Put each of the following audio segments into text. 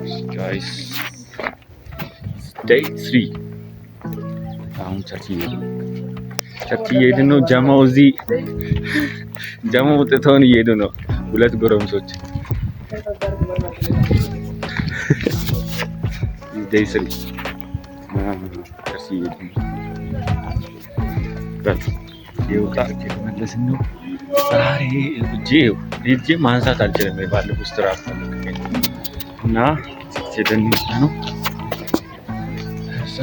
guys, day 3 አሁን ቸርች እየሄድን ነው። ጀማው እዚህ ጀማው ወጥተውን እየሄዱ ነው። ሁለት ጎረምሶች day 3 ቸርች እየሄድን ነው። ይወጣ እየተመለስን ነው። ዛሬ እጄ ማንሳት አልችልም። ባለፈው ስትራፕ እና ሲደንሳ ነው እዛ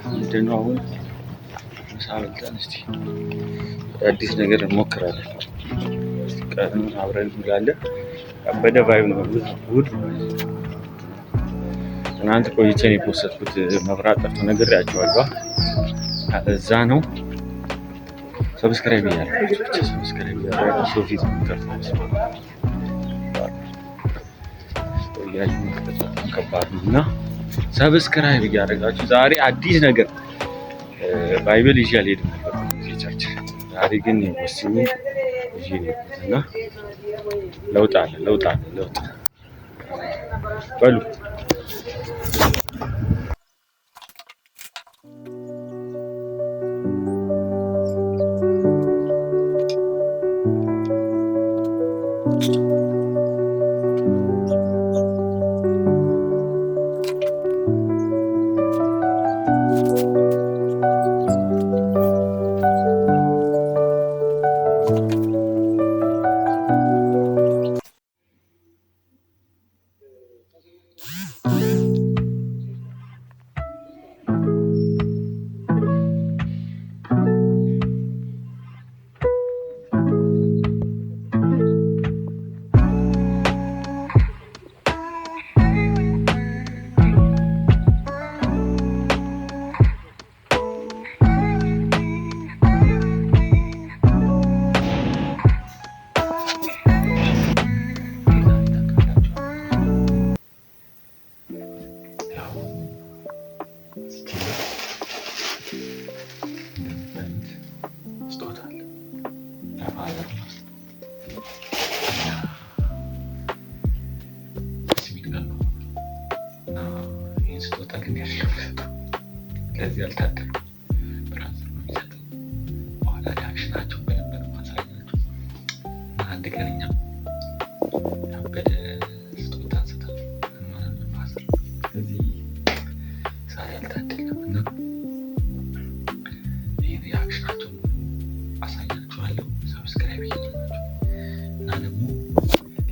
ምንድን ነው አሁን ምሳ በልተን እስቲ አዲስ ነገር እንሞክራለን። ቀን አብረን እንውላለን። አበደ ቫይብ ነው። ውድ ትናንት ቆይቼ ነው የፖስትኩት። መብራት ጠፍቶ ነግሬያቸዋለሁ። እዛ ነው። ሰብስክራይብ እያደረጋችሁ ሰብስክራይብ እያደረጋችሁ ሶፊት ምትከፍቱ ከባድ ነው እና ሰብስክራይብ እያደረጋችሁ ዛሬ አዲስ ነገር ባይብል ይዤ አልሄድም ነበር ቸርች። ዛሬ ግን ወስኜ ይዤ ነው እና ለውጥ በሉ ለዚህ አልታደልኩም። ብራዘር ነው የሚሰጠው። በኋላ ሪአክሽናቸው በነበር ማሳያቸው። አንድ ቀን እኛ ያበደ ስጦታ እንሰጣለን ማለት ነው ብራዘር። ስለዚህ ዛሬ አልታደልኩም እና ይህ ሪአክሽናቸው አሳያችኋለሁ። ሰብስክራይብ እያደረጋችሁ እና ደግሞ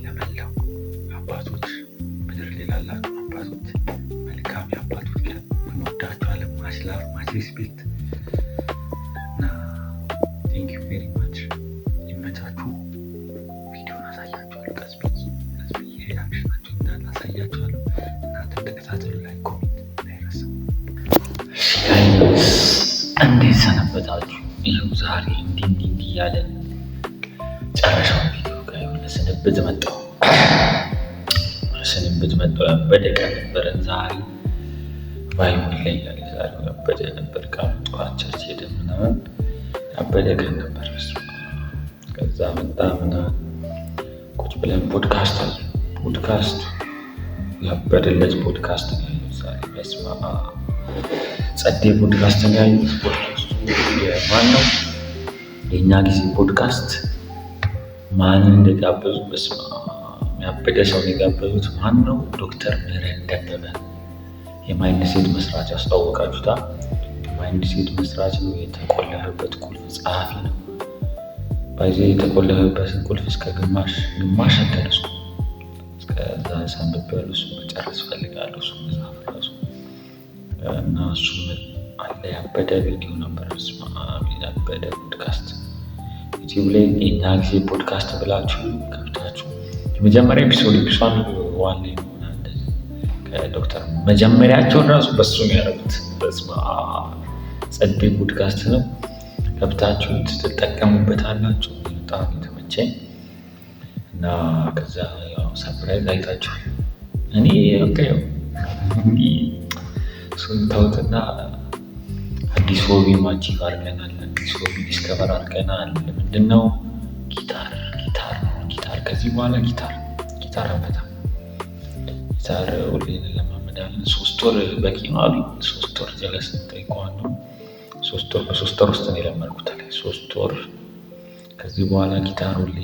ለመላው አባቶች ምድር ላይ ላላችሁ አባቶች መልካም የአባቶች ቀን እንወዳችኋለን። ማስላፍ ማስሪስፔክት እና ቴንክ ዩ ቬሪ ማች። ይመቻችሁ። ቪዲዮን አሳያችኋለሁ። ቀስ ብዬ ሪአክሽናቸው እንዳለ አሳያችኋለሁ። እናንተ ተከታተሉ። ላይ ኮሜንት እንዳይረሳ። እንዴት ሰነበታችሁ? ይኸው ዛሬ እንዲህ እያለን ጨረሻው ቪዲዮ ጋር የሆነ ስንብት መጣሁ። ያበደ ቀን ነበረን ዛሬ። ባይሆን ላይ ዛሬው ያበደ ነበር። ቀኑ ጠዋት ቸርች ሄደን ምናምን ያበደ ቀን ነበር። ከዛ መጣ ምናምን ቁጭ ብለን ፖድካስት ያበደለት ፖድካስት ነው ያዩት ዛሬ። በስመ አብ ጸዴ ፖድካስት ነው ያዩት። ፖድካስቱ የማን ነው? የእኛ ጊዜ ፖድካስት ማንን እንደጋበዙ በስመ አብ ያበደ ሰው የጋበዙት ማን ነው? ዶክተር ምህረት ደበበ የማይንድ ሴት መስራች። ያስታወቃችሁታ? የማይንድ ሴት መስራች ነው። የተቆለፈበት ቁልፍ ጸሐፊ ነው። ባይዘ የተቆለፈበትን ቁልፍ እስከ ግማሽ አልተነስኩ። እስከዛ ሰንብቤያለሁ። እሱ መጨረስ ፈልጋለሁ። እሱ መጽሐፍ ራሱ እና እሱ አለ። ያበደ ቪዲዮ ነበር። ያበደ ፖድካስት ዩቲዩብ ላይ የእኛ ጊዜ ፖድካስት ብላችሁ ገብታችሁ የመጀመሪያ ኤፒሶድ ዋን ላይ ነው ዶክተር መጀመሪያቸውን ራሱ በሱ ነው ያደረጉት። በስመ አብ ጸዴ ፖድካስት ነው። ገብታችሁ ትጠቀሙበታላችሁ። በጣም የተመቸኝ እና ከዛ ያው ሰርፕራይዝ አይታችሁ እኔ እሱን ተውትና አዲስ ሆቢ ማቺቭ አድርገናል። አዲስ ሆቢ ዲስከቨር አድርገናል። ምንድነው? ጊታር ነው። ጊታር ከዚህ በኋላ ጊታር አመጣ ጊታር ሁሌ እንለማመዳለን። 3 ወር በቂ ነው አሉ። 3 ወር ጀለስ ጠይቀዋለሁ። 3 ወር ውስጥ ነው የለመድኩት። 3 ወር ከዚህ በኋላ ጊታር ሁሌ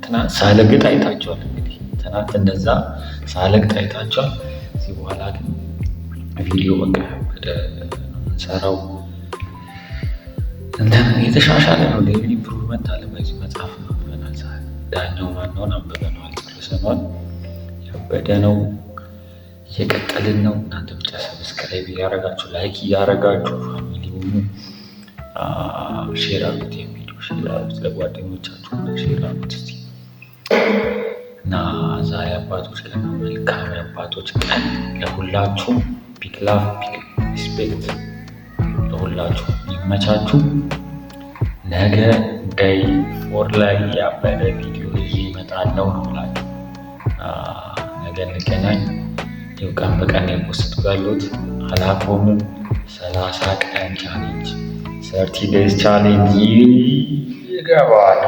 ትናንት ሳለግጥ አይታቸዋል። እንግዲህ ትናንት እንደዛ ሳለግጥ አይታቸዋል። ከዚህ በኋላ ግን ቪዲዮ በቃ ወደ የምንሰራው የተሻሻለ ነው። ሌቭል ኢምፕሩቭመንት አለ። በዚህ መጽሐፍ አንብበናል። ዳኛው ማነውን አንብበናል፣ ጨርሰናል። ያበደ ነው። እየቀጠልን ነው። እናንተ ብቻ ሰብስክራይብ እያረጋችሁ ላይክ እያረጋችሁ ፋሚሊ ሁኑ። ሼር አሉት የሚሉ ሼር አሉት ለጓደኞቻችሁ ሼር አሉት እስቲ እና ዛሬ አባቶች ቀን ነው። መልካም የአባቶች ቀን ለሁላችሁ። ቢግ ላቭ ቢግ ሪስፔክት ለሁላችሁ። ይመቻችሁ። ነገ ዴይ 4 ላይ ያበደ ቪዲዮ ይዤ እመጣለሁ ነው ብላችሁ ነገ እንገናኝ። ይኸው ቀን በቀን የፖስቱ ያሉት አላቆምም። 30 ቀን ቻሌንጅ 30 ዴይዝ ቻሌንጅ ይገባል።